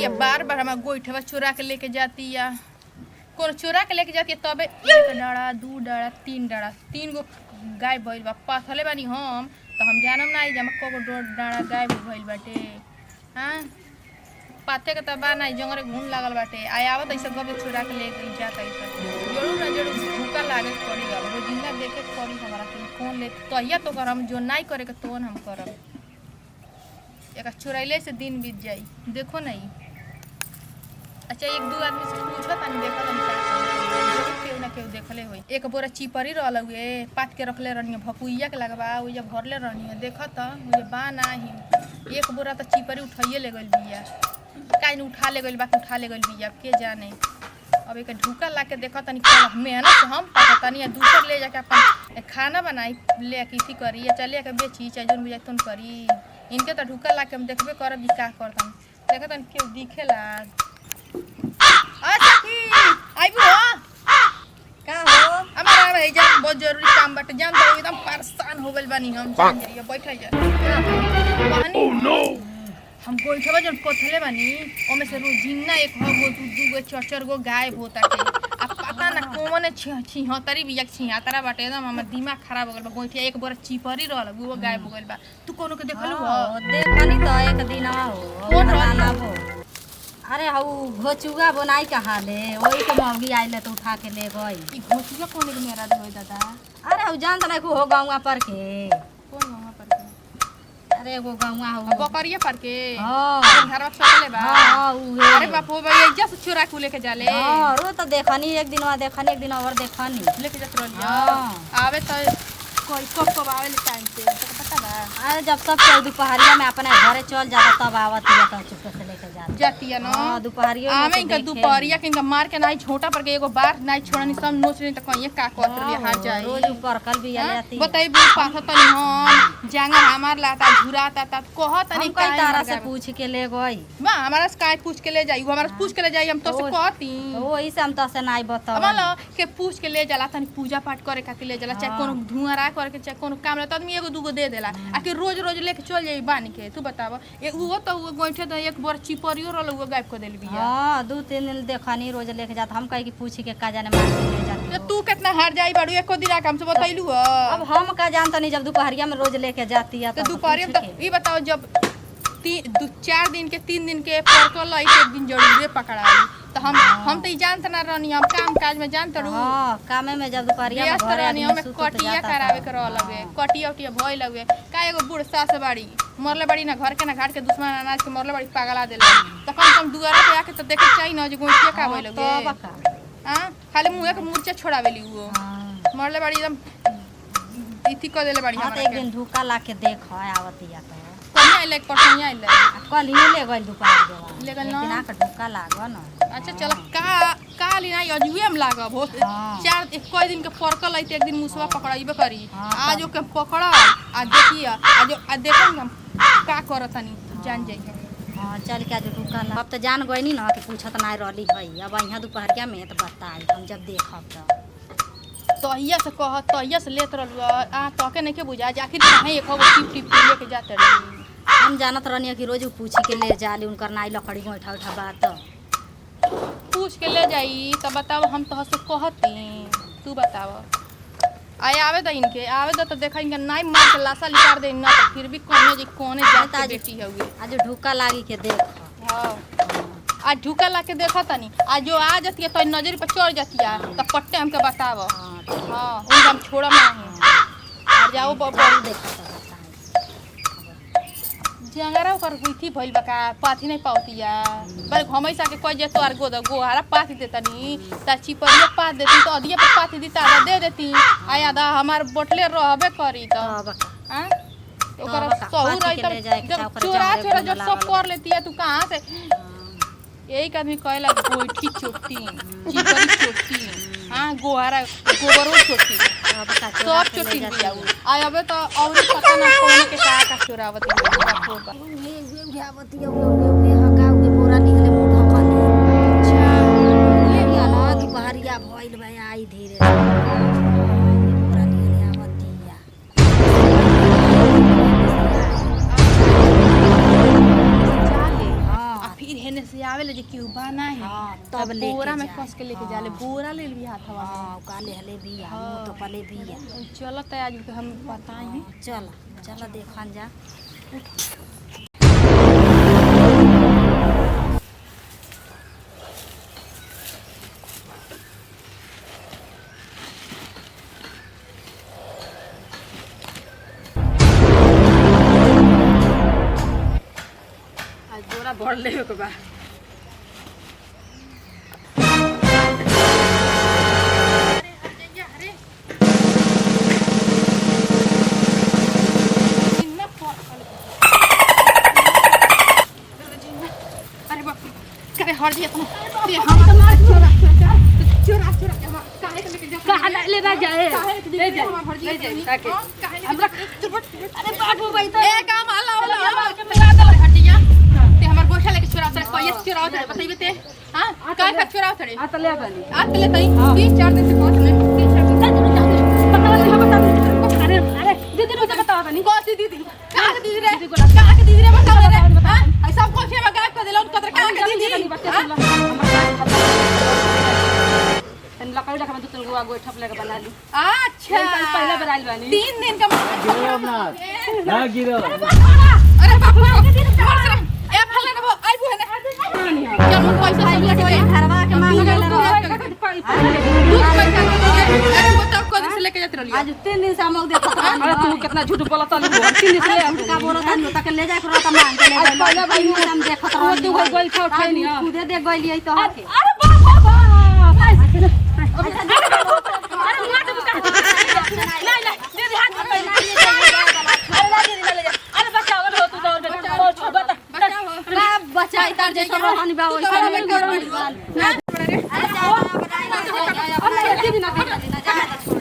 ये बार बार हमारा गोईठवा चुरा के लेके जाती या कौन चुरा के लेके जाती है तबे एक डाड़ा दू डाड़ा तीन गो गाय भइल बा पाथले बानी हम तो हम जानम ना जमा को डाड़ा गाय भइल बाटे हां पाथे के तबा ना जंगरे घूम लागल बाटे आय आवत ऐसे गबे चुरा के लेके जाता है जरूर ना जरूर भूखा लागे पड़ी गल रोजिंदा देखे पड़ी हमारा कौन ले तहिया तो कर हम जो नहीं करे के तोन हम करब एक चुराइले से दिन बीत जाई देखो नहीं अच्छा एक दो आदमी से पूछो तनी देखल हम केहू ना केहू देखले होई एक बोरा चिपरी रहल हुए पात के रखले रहनी भकुइया के लगवा ओइ जे भरले रहनी देखत त मुझे बा नाही एक बोरा त चिपरी उठाइए ले गइल बिया काइन उठा ले गइल बिया के जाने अब एक ढुका ला के देखत तनी मेहनत से हम पता तनी दूसर ले जाके अपन खाना बनाई ले किसी करी या चले के बेची चाहे जोन बुझाई तुन करी इनके तो ढुका ला के हम देखबे करब जी का करतन देखत तनी केहू दिखेला अच्छा की आइबू का हो हमारा भाई जान बहुत जरूरी काम बाटे जान तो एकदम परेशान हो गइल बानी हम जान जरिए बैठ जा ओह नो हम गोइठवा जन पथले बानी ओमे से रोजिना एक हो दू गो चार गो गाय होता के अब पता ना कोने छिहतरी बिया छिहतरा बाटे एकदम हमर दिमाग खराब हो गइल बा गोइठिया एक बोरा चिपरी रहल वो गाय हो गइल बा तू कोनो के देखलू हो देखनी तो एक दिन हो कौन रहला हो अरे हऊ घोचुगा बनाई कहाँ ले वही के मौगी आइले तो उठा के ले गई ई घोचुगा कोने के मेरा होई दादा अरे हऊ जान त नहीं को हो गाँव पर के कौन गांव पर के अरे एगो गाँव हो बकरिया पर के हां घरवा चले बा हां उहे अरे बाप हो भैया इज्जत से चुरा के लेके जाले हां रो तो देखनी एक दिन और देखनी लेके जात रहलिया हां आवे तो कोई कब आवे ले टाइम से तो पता बा अरे जब सब कोई दोपहरिया में अपने घरे चल जाता तब आवत है तो चुप से लेके जाती है ना हां दोपहरिया में आवे इनका दोपहरिया के इनका मार के नहीं छोटा पर के एगो बार नहीं छोड़नी सब नोच रही तो कहिए का करत रही हां जाई रोज ऊपर कल भी आले आती बताई बू पास तनी हम जांगर हमार लाता झुराता ता कहत नहीं कई तारा से पूछ के ले गई बा हमारा से काय पूछ के ले जाई हमारा से पूछ के ले जाई हम तो से कहती वही से हम तो से नहीं बताओ बोलो के पूछ के ले जाला तनी पूजा पाठ करे खातिर ले जाला चाहे कोनो धुआरा करे के चाहे कोनो काम रहता आदमी एगो दूगो दे देला आ के रोज रोज लेके चल जाई बानी के तू बताव वो तो गोइठे तो एक बार चिपरियो रहल वो गायब कर देल बिया हां दो तीन दिन देखनी रोज लेके जात हम कहे कि पूछ के का जाने मार के ले जाती तो तू कितना हार जाई बाड़ू एको दिन काम से बतैलू अब हम का जानत नहीं जब दोपहरिया में रोज लेके जाती है तो दोपहरिया में तो ई बताओ जब 4 दिन के 3 दिन के परकल आई एक दिन जरूर पकड़ाई तो हम तो जानत ना रहनी हम काम काज में जानत रहू हां कामे में जब दोपहरिया में घर रहनी हम कटिया करावे के रह लगे कटिया उटिया भई लगे का एगो बूढ़ सास बाड़ी मरले बाड़ी ना घर के ना घाट के दुश्मन अनाज के मरले बाड़ी पागला देले तो कम से कम दुआरा पे आके तो देखे चाहिए ना जो गोइठिया का भई लगे हां खाली मुंह के मूर्छा छोड़ावेली वो मरले बाड़ी एकदम इथी कर देले बाड़ी हां तो एक दिन धोखा ला के देख आवतिया तो कन्या आइले परसों आइले कल ही ले गइल दोपहर ले गइल ना बिना के धोखा लागो ना अच्छा चल का ली ना अजुए में लागब हो 4 कोई दिन के परकल आई एक दिन मुसवा पकड़ाइबे करी आज ओके पकड़ आ देखिए आ देखो हम का करतनी जान जाइए हां चल के आज धोखा ला अब तो जान गइनी ना कि पूछत ना रहली हई अब यहाँ दोपहरिया में तो बताई हम जब देखब तहिया से कह तहिया से लेत रहलु आ तके नहीं के बुझा आखिर काहे एक हो टिप टिप लेके जात रही हम जानत रहनी कि रोज पूछ के ले जाली उनकर नाई लकड़ी गोइठा उठा बात पूछ के ले जाई तो बताओ हम तो से कहती तू बताओ आए आवे द इनके आवे द तो देखा इनका नाई मार के लाशा लिकार दे ना तो फिर भी कोने जे कोने जात बेटी होगी आज ढुका लागी के देख हां आज ढुका ला के देखा तनी आज जो आ जाती है तो नजर पर चढ़ जाती है तो पट्टे हमके बताव हां उन हम छोड़ा नहीं आ जाओ बाबा देखा जंगरा ओकर गुथी भइल बका पाथी नहीं पाउतिया पर हमेशा के कोई जे तोर गोहारा पाथी देतनी ता चिपरिया पाथ देती तो अदिया पे पाथी दी ता दे देती आया दा हमार बोटले रहबे करी तो हां ओकर सहू रही जब चोरा जब सब कर लेती है तू कहां से एक आदमी कहला गोइठी चोटी चिपरी चोटी हां गोहारा गोबरो चोटी सब चोटी दिया आ अबे तो और पता ना कौन के का चोरावत है घावती हका उगे बोरा निकले मुंह ढकनी अच्छा ये ना दोपहरिया भइल भाई आई धीरे बोरा निकले आवतिया फिर हेने से आवे जे क्यों बना है हाँ, तब तब लेके बोरा में जाए। कस के लेके जाले बोरा ले ली हाथवा में हाँ काले हले बिया मुँह तो पले बिया चलो तो आज तो हम बताए हैं चल चल देखन जा आज बोरा भर ले के बा अरे हर दिया तुम ये हम चोरा चोरा चोरा काहे के लेके जा कहाँ ले ना जाए ले जा ले जा ताके हमरा अरे बाबू भाई तो ए काम आला वाला के मिला दे हटिया ते हमर गोठा लेके चोरा उतरे कोई चोरा उतरे बताइबे ते हां काहे का चोरा उतरे आ तो ले गली आ ले तई 3-4 दिन से पहुंच में 3-4 दिन पकड़ ले हम बता अरे अरे दीदी मुझे बताओ तनी कौन सी दीदी कहां के दीदी रे कहां के दीदी रे बताओ रे हां ऐसा कोठे में गायब कर देला उनका कहां के दीदी लकड़ी रखा तो तुलगुआ गोइठा लेके बना ली अच्छा पहले बनाइल बानी 3 दिन का गिरो ना ना गिरो अरे बाबू ए फले ना आई बुहे ना चल मुझ पैसा सब लेके गए घरवा के मांग ले अरे बताओ कौन से लेके जाते रहिए आज 3 दिन से हम देखत अरे तू कितना झूठ बोलता लू 3 दिन से ले का बोलो तनी तक ले जाए करो त मांग के ले जाए पहले भाई हम देखत रहो तू भाई गोल खा उठाई नहीं खुदे देख गइली तो अरे बाप बाप अरे मार दे नहीं नहीं दीदी हाथ में अरे बच्चा हो तू तो छोड़ बता बचाई तर जैसे रोहानी बा वैसे अरे दीदी ना